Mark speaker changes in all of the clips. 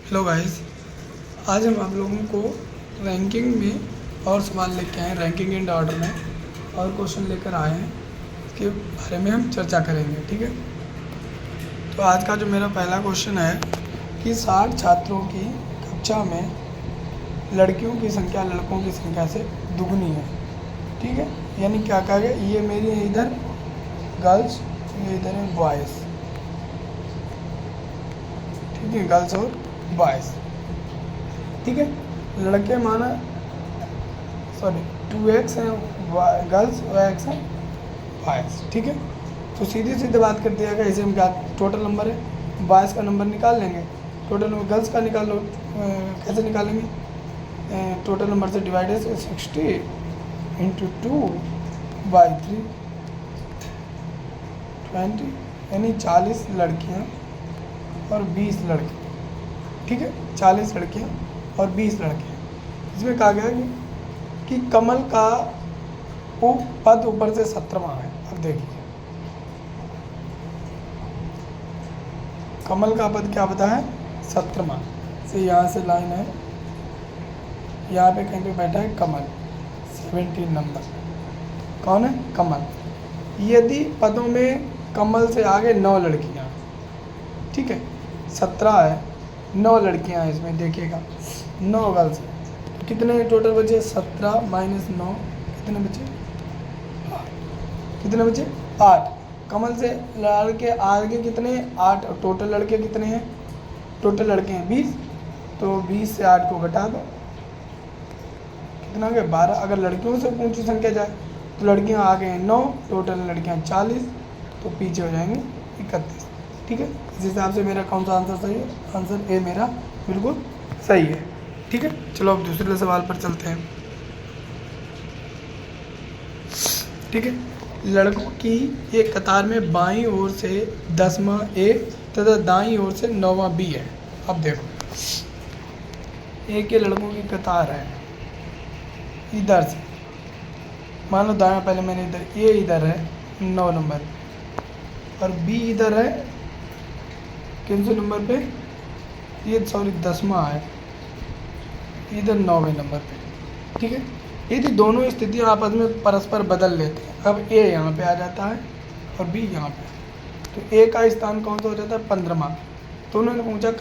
Speaker 1: Hello guys, आज हम आप लोगों को रैंकिंग में और सवाल लेके आए हैं, रैंकिंग एंड ऑर्डर में और क्वेश्चन लेकर आए हैं। इसके बारे में हम चर्चा करेंगे, ठीक है। तो आज का जो मेरा पहला क्वेश्चन है कि 60 छात्रों की कक्षा में लड़कियों की संख्या लड़कों की संख्या से दुगनी है, ठीक है। यानी क्या कहा गया, ये मेरी है इधर गर्ल्स, ये इधर है बॉयज़, ठीक है, गर्ल्स और बॉयज़, ठीक है। लड़के माना 2x हैं गर्ल्स और x हैं बॉयज़, ठीक है। तो सीधी सीधी बात कर दिया गया, इसे हम क्या टोटल नंबर है, बॉयज़ का नंबर निकाल लेंगे, टोटल नंबर गर्ल्स का निकाल लो। कैसे निकालेंगे, टोटल नंबर से डिवाइड है 60 इंटू 2/3 20, यानी 40 लड़कियाँ और 20 लड़के, ठीक है। 40 लड़कियाँ और 20 लड़के। इसमें कहा गया कि कमल का पद ऊपर से 17वां है। अब देखिए कमल का पद क्या बता है, 17वां से यहाँ से लाइन है, यहाँ पे कहीं पे बैठा है कमल, 17 नंबर। कौन है, कमल। यदि पदों में कमल से आगे 9 लड़कियाँ, ठीक है, 17 है, 9 लड़कियां हैं इसमें, देखिएगा 9 गर्ल्स हैं, तो कितने टोटल बचे, 17 माइनस 9 कितने बचे, 8। कितने बचे, 8। कमल से लड़के आगे कितने, 8। और टोटल लड़के कितने हैं, टोटल लड़के हैं 20, तो 20 से 8 को घटा दो, कितना हो गया, 12। अगर लड़कियों से ऊंची संख्या जाए तो लड़कियां आगे हैं 9, टोटल लड़कियां 40, तो पीछे हो जाएंगे 31, ठीक है। इस हिसाब से मेरा कौन सा आंसर सही है, आंसर ए मेरा बिल्कुल सही है, ठीक है। चलो अब दूसरे सवाल पर चलते हैं, ठीक है। लड़कों की एक कतार में बाईं ओर से 10वां ए तथा दाईं ओर से 9वां बी है। अब देखो ए के लड़कों की कतार है, इधर से मान लो दायां, पहले मैंने इधर ए इधर है 9 नंबर और बी इधर है किन से नंबर पे, ये 10वां है, इधर 9वें नंबर पे, ठीक है। यदि दोनों स्थितियां आपस में परस्पर बदल लेते हैं, अब ए यहाँ पे आ जाता है और बी यहाँ पे, तो ए का स्थान कौन सा हो जाता है, 15वां। तो उन्होंने पूछा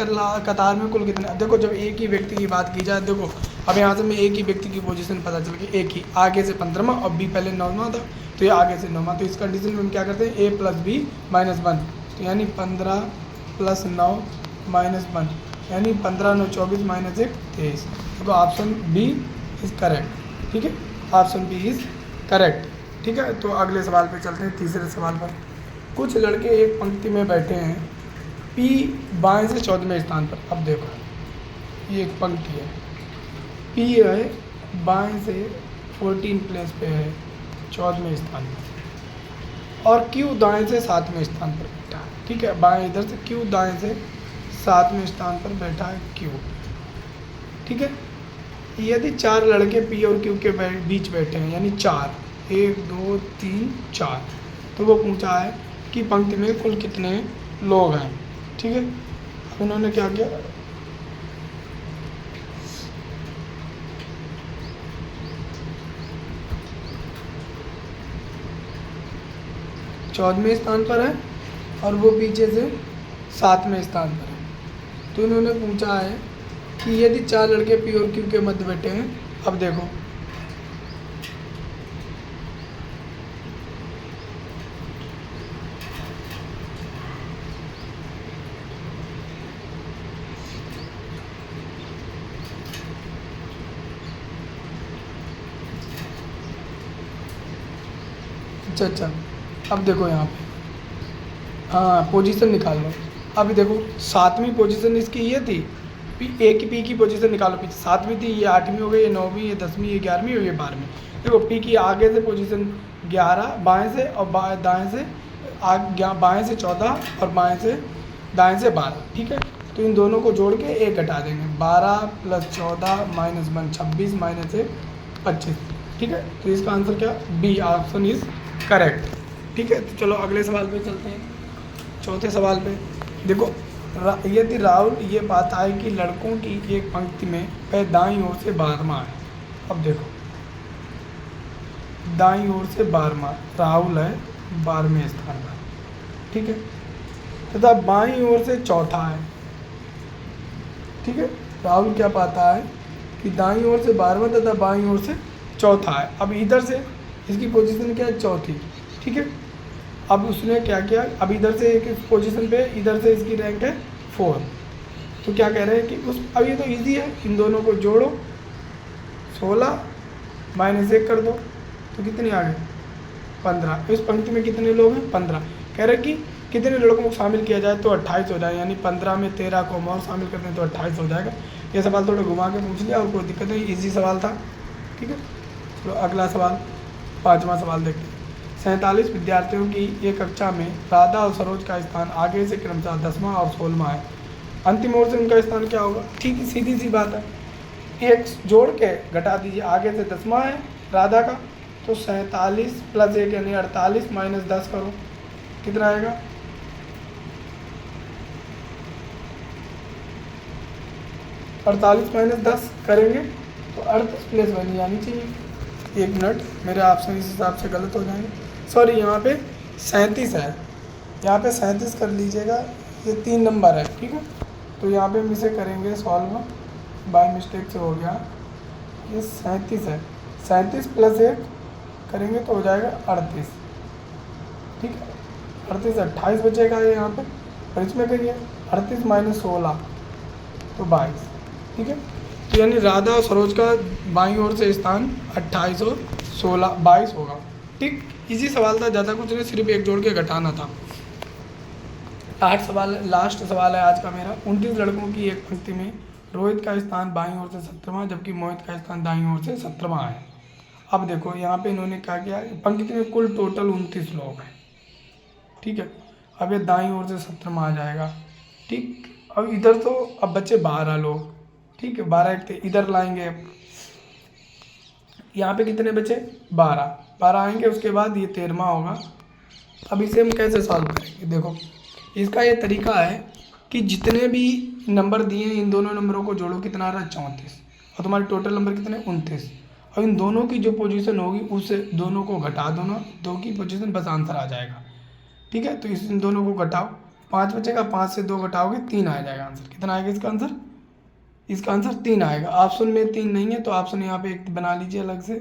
Speaker 1: कतार में कुल कितने। अब देखो जब एक ही व्यक्ति की बात की जाए, देखो अब यहाँ से मैं एक ही व्यक्ति की पोजीशन पता चल गई, एक ही आगे से 15वां और बी पहले 9वां था, तो ये आगे से 9वां। तो इस कंडीशन में हम क्या करते हैं, ए प्लस बी माइनस 1, तो यानी 15 प्लस 9 माइनस 1, यानी 15 9 24 माइनस 1 23। तो ऑप्शन बी इज़ करेक्ट, ठीक है, ऑप्शन बी इज़ करेक्ट, ठीक है। तो अगले सवाल पे चलते हैं, तीसरे सवाल पर। कुछ लड़के एक पंक्ति में बैठे हैं, पी बाएं से 14वें स्थान पर। अब देखो ये एक पंक्ति है, पी है बाएं से 14 प्लेस पे है 14वें स्थान पर, और क्यू दाएं से 7वें स्थान पर बैठा है, ठीक है। बाएं इधर से, क्यू दाएं से 7वें स्थान पर बैठा है क्यू, ठीक है। यदि 4 लड़के पी और क्यू के बीच बैठे हैं, यानी 4, 1 2 3 4, तो वो पूछा है कि पंक्ति में कुल कितने लोग हैं, ठीक है। अब इन्होंने क्या किया, चौदहवें स्थान पर है और वो पीछे से 7वें स्थान पर है। तो इन्होंने पूछा है कि यदि 4 लड़के पी और क्यू के मध्य बैठे हैं, अब देखो अच्छा, अब देखो यहाँ पे, हाँ पोजीशन निकाल लो। अभी देखो 7वीं पोजीशन इसकी ये थी, पी की पोजीशन निकालो, पीछे 7वीं थी, ये 8वीं हो गई, ये 9वीं, ये 10वीं, ये 11वीं और ये 12वीं। देखो पी की आगे से पोजीशन 11 बाएं से और दाएं से, बाएं से 14 और बाएं से दाएं से 12, ठीक है। तो इन दोनों को जोड़ के 1 घटा देंगे, 12 प्लस 14 माइनस 1 26 माइनस 1 25, ठीक है। तो इसका आंसर क्या, बी ऑप्शन इज़ करेक्ट, ठीक है। तो चलो अगले सवाल पे चलते हैं, चौथे सवाल पे। देखो यदि राहुल ये पाता है कि लड़कों की एक पंक्ति में वह दाईं ओर से 12वां है। अब देखो, दाईं ओर से 12वां राहुल है 12वें स्थान पर, ठीक है, तथा बाईं ओर से चौथा है, ठीक है। राहुल क्या पाता है कि दाईं ओर से 12वां तथा बाईं ओर से चौथा है। अब इधर से इसकी पोजीशन क्या है, चौथी, ठीक है। अब उसने क्या किया, अब इधर से एक पोजीशन पे, इधर से इसकी रैंक है 4, तो क्या कह रहे हैं कि उस, अब ये तो इजी है, इन दोनों को जोड़ो, 16 माइनस 1 कर दो तो कितनी आ गई, 15। इस पंक्ति में कितने लोग हैं, 15। कह रहे कि कितने लड़कों को शामिल किया जाए तो 28 हो जाए, यानी 15 में 13 को हम और शामिल करते हैं तो 28 हो जाएगा। ये सवाल थोड़ा घुमा के पूछ लिया और कोई दिक्कत नहीं, इजी सवाल था, ठीक है। चलो अगला सवाल, 5वां सवाल देखते हैं। 47 विद्यार्थियों की एक कक्षा में राधा और सरोज का स्थान आगे से क्रमशः 10वां और 16वां है, अंतिम ओर से उनका स्थान क्या होगा। ठीक, सीधी सी बात है, एक जोड़ के घटा दीजिए, आगे से 10वां है राधा का, तो 47 प्लस 1 यानी 48 माइनस 10 करो, कितना आएगा, 48 माइनस 10 करेंगे तो 38 प्लस 1 यानी चाहिए। 1 मिनट, मेरे ऑप्शन इस हिसाब से गलत हो जाएंगे, सॉरी, यहाँ पे 37 है, यहाँ पे 37 कर लीजिएगा, ये 3 नंबर है, ठीक है। तो यहाँ पे हम इसे करेंगे सॉल्व, बाय मिस्टेक से हो गया, ये 37 है, 37 प्लस 1 करेंगे तो हो जाएगा 38, ठीक है। 38, 28 बचेगा ये यहाँ पे, और इसमें करिए 38 माइनस 16 तो 22, ठीक है। तो यानी राधा और सरोज का बाईं ओर से स्थान 28 और 16 22 होगा, ठीक। इजी सवाल था, ज़्यादा कुछ नहीं, सिर्फ एक जोड़ के घटाना था। 8 सवाल, लास्ट सवाल है आज का मेरा। 29 लड़कों की एक पंक्ति में रोहित का स्थान बाईं ओर से 17वां जबकि मोहित का स्थान दाईं ओर से 17वां है। अब देखो यहाँ पे इन्होंने क्या किया, पंक्ति में कुल टोटल 29 लोग हैं, ठीक है। अब ये दाईं ओर से 17वां आ जाएगा, ठीक। अब इधर तो अब बच्चे 12 लोग, ठीक है, 12 एक इधर लाएंगे, यहाँ पे कितने बचे, 12 आएंगे, उसके बाद ये 13वां होगा। अब इसे हम कैसे सॉल्व करेंगे, देखो इसका ये तरीका है कि जितने भी नंबर दिए हैं इन दोनों नंबरों को जोड़ो, कितना आ रहा है, 34, और तुम्हारे टोटल नंबर कितने, 29, और इन दोनों की जो पोजीशन होगी उससे दोनों को घटा दो ना, 2 की पोजीशन, बस आंसर आ जाएगा, ठीक है। तो इन दोनों को घटाओ, 5 बचेगा, 5 से 2 घटाओगे 3 आ जाएगा आंसर। कितना आएगा इसका आंसर, इसका आंसर 3 आएगा। ऑप्शन में 3 नहीं है तो ऑप्शन यहाँ पे एक बना लीजिए अलग से,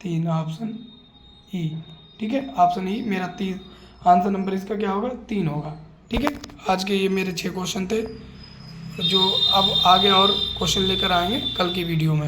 Speaker 1: 3, ऑप्शन ई, ठीक है। ऑप्शन ई मेरा 3, आंसर नंबर इसका क्या होगा, 3 होगा, ठीक है। आज के ये मेरे 6 क्वेश्चन थे, जो अब आगे और क्वेश्चन लेकर आएंगे कल की वीडियो में।